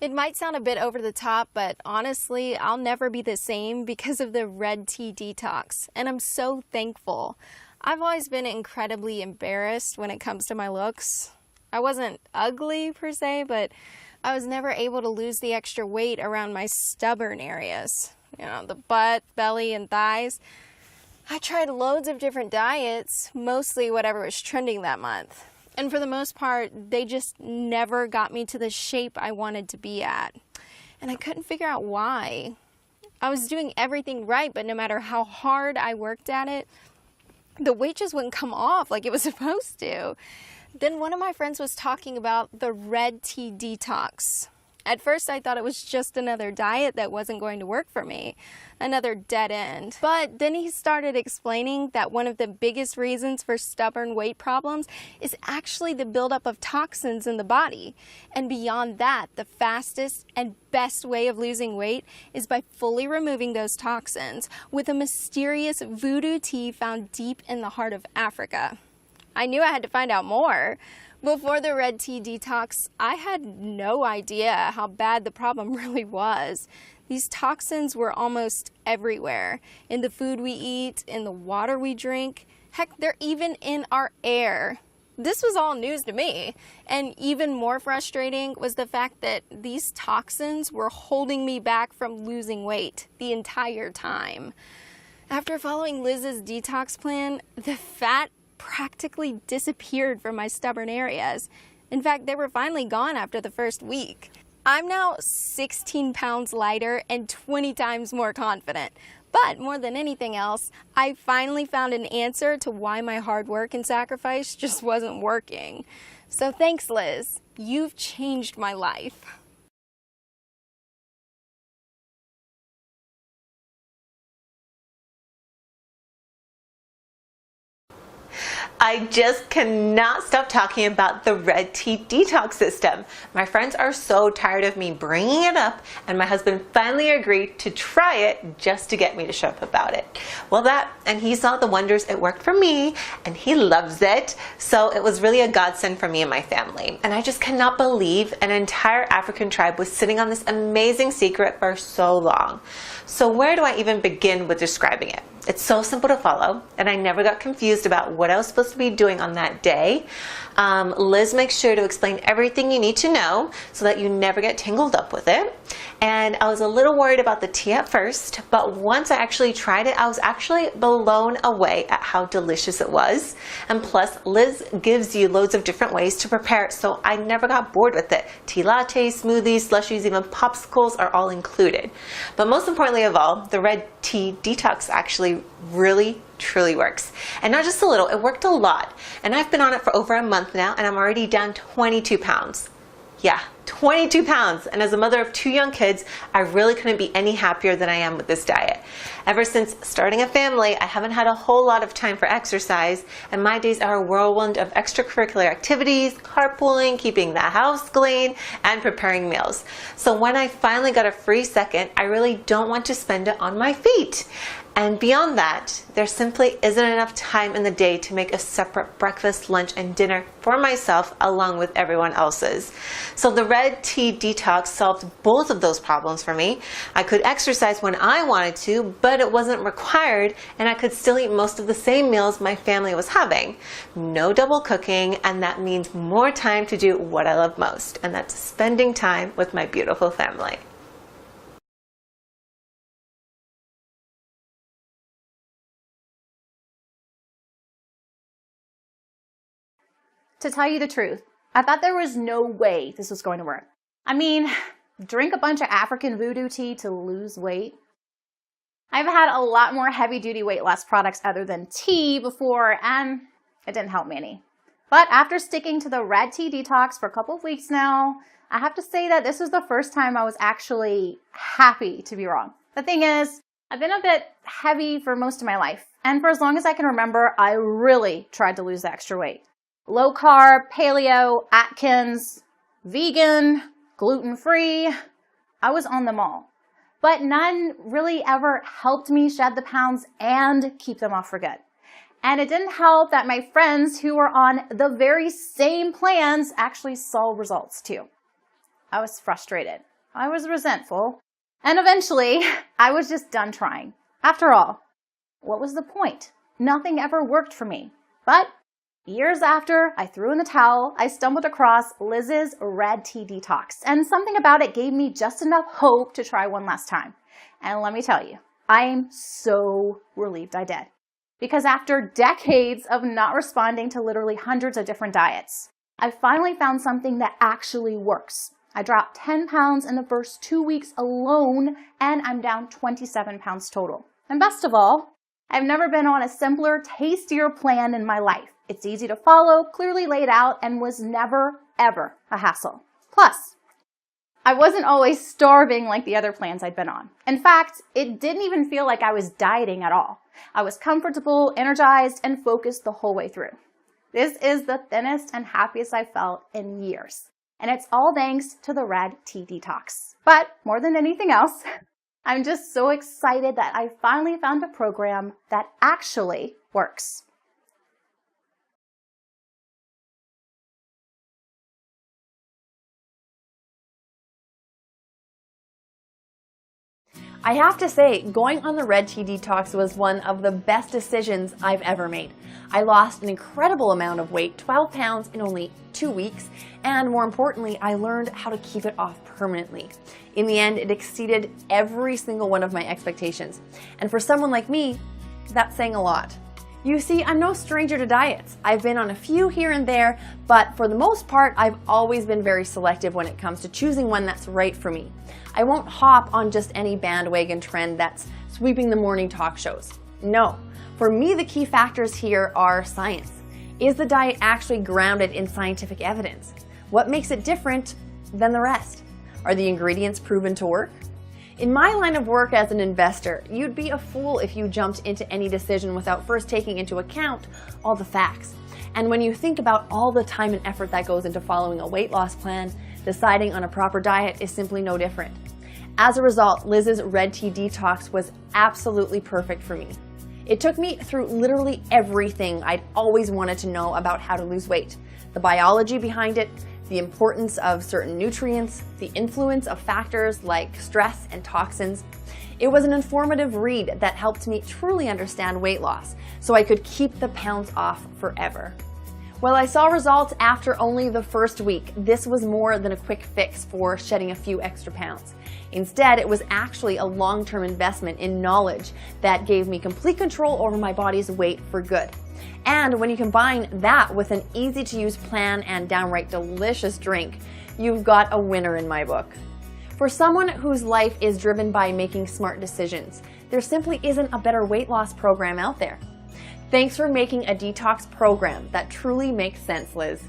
It might sound a bit over the top, but honestly, I'll never be the same because of the red tea detox, and I'm so thankful. I've always been incredibly embarrassed when it comes to my looks. I wasn't ugly per se, but I was never able to lose the extra weight around my stubborn areas. The butt, belly, and thighs. I tried loads of different diets, mostly whatever was trending that month. And for the most part, they just never got me to the shape I wanted to be at. And I couldn't figure out why. I was doing everything right, but no matter how hard I worked at it, the weight just wouldn't come off like it was supposed to. Then one of my friends was talking about the red tea detox. At first, I thought it was just another diet that wasn't going to work for me, another dead end. But then he started explaining that one of the biggest reasons for stubborn weight problems is actually the buildup of toxins in the body. And beyond that, the fastest and best way of losing weight is by fully removing those toxins with a mysterious voodoo tea found deep in the heart of Africa. I knew I had to find out more. Before the red tea detox, I had no idea how bad the problem really was. These toxins were almost everywhere, in the food we eat, in the water we drink. Heck, they're even in our air. This was all news to me, and even more frustrating was the fact that these toxins were holding me back from losing weight the entire time. After following Liz's detox plan, the fat practically disappeared from my stubborn areas. In fact, they were finally gone after the first week. I'm now 16 pounds lighter and 20 times more confident. But more than anything else, I finally found an answer to why my hard work and sacrifice just wasn't working. So thanks, Liz. You've changed my life. I just cannot stop talking about the red tea detox system. My friends are so tired of me bringing it up, and my husband finally agreed to try it just to get me to shut up about it. Well, and he saw the wonders it worked for me, and he loves it. So it was really a godsend for me and my family. And I just cannot believe an entire African tribe was sitting on this amazing secret for so long. So where do I even begin with describing it? It's so simple to follow, and I never got confused about what I was supposed to be doing on that day. Liz makes sure to explain everything you need to know so that you never get tangled up with it. And I was a little worried about the tea at first, but once I actually tried it, I was actually blown away at how delicious it was. And plus, Liz gives you loads of different ways to prepare it, so I never got bored with it. Tea lattes, smoothies, slushies, even popsicles are all included. But most importantly of all, the red tea detox actually really truly works. And not just a little, it worked a lot. And I've been on it for over a month now, and I'm already down 22 pounds. Yeah, 22 pounds. And as a mother of 2 young kids, I really couldn't be any happier than I am with this diet. Ever since starting a family, I haven't had a whole lot of time for exercise, and my days are a whirlwind of extracurricular activities, carpooling, keeping the house clean, and preparing meals. So when I finally got a free second, I really don't want to spend it on my feet. And beyond that, there simply isn't enough time in the day to make a separate breakfast, lunch, and dinner for myself along with everyone else's. So the red tea detox solved both of those problems for me. I could exercise when I wanted to, but it wasn't required, and I could still eat most of the same meals my family was having. No double cooking, and that means more time to do what I love most, and that's spending time with my beautiful family. To tell you the truth, I thought there was no way this was going to work. I mean, drink a bunch of African voodoo tea to lose weight? I've had a lot more heavy-duty weight loss products other than tea before, and it didn't help me any. But after sticking to the red tea detox for a couple of weeks now, I have to say that this was the first time I was actually happy to be wrong. The thing is, I've been a bit heavy for most of my life, and for as long as I can remember, I really tried to lose the extra weight. Low carb, paleo, Atkins, vegan, gluten-free. I was on them all. But none really ever helped me shed the pounds and keep them off for good. And it didn't help that my friends who were on the very same plans actually saw results too. I was frustrated. I was resentful. And eventually, I was just done trying. After all, what was the point? Nothing ever worked for me. But years after I threw in the towel, I stumbled across Liz's Red Tea Detox, and something about it gave me just enough hope to try one last time. And let me tell you, I am so relieved I did. Because after decades of not responding to literally hundreds of different diets, I finally found something that actually works. I dropped 10 pounds in the first 2 weeks alone, and I'm down 27 pounds total. And best of all, I've never been on a simpler, tastier plan in my life. It's easy to follow, clearly laid out, and was never, ever a hassle. Plus, I wasn't always starving like the other plans I'd been on. In fact, it didn't even feel like I was dieting at all. I was comfortable, energized, and focused the whole way through. This is the thinnest and happiest I've felt in years. And it's all thanks to the Red Tea Detox. But more than anything else, I'm just so excited that I finally found a program that actually works. I have to say, going on the Red Tea Detox was one of the best decisions I've ever made. I lost an incredible amount of weight, 12 pounds in only 2 weeks, and more importantly, I learned how to keep it off permanently. In the end, it exceeded every single one of my expectations. And for someone like me, that's saying a lot. You see, I'm no stranger to diets. I've been on a few here and there, but for the most part, I've always been very selective when it comes to choosing one that's right for me. I won't hop on just any bandwagon trend that's sweeping the morning talk shows. No, for me, the key factors here are science. Is the diet actually grounded in scientific evidence? What makes it different than the rest? Are the ingredients proven to work? In my line of work as an investor, you'd be a fool if you jumped into any decision without first taking into account all the facts. And when you think about all the time and effort that goes into following a weight loss plan, deciding on a proper diet is simply no different. As a result, Liz's Red Tea Detox was absolutely perfect for me. It took me through literally everything I'd always wanted to know about how to lose weight. The biology behind it, the importance of certain nutrients, the influence of factors like stress and toxins. It was an informative read that helped me truly understand weight loss, so I could keep the pounds off forever. While I saw results after only the first week, this was more than a quick fix for shedding a few extra pounds. Instead, it was actually a long-term investment in knowledge that gave me complete control over my body's weight for good. And when you combine that with an easy-to-use plan and downright delicious drink, you've got a winner in my book. For someone whose life is driven by making smart decisions, there simply isn't a better weight loss program out there. Thanks for making a detox program that truly makes sense, Liz.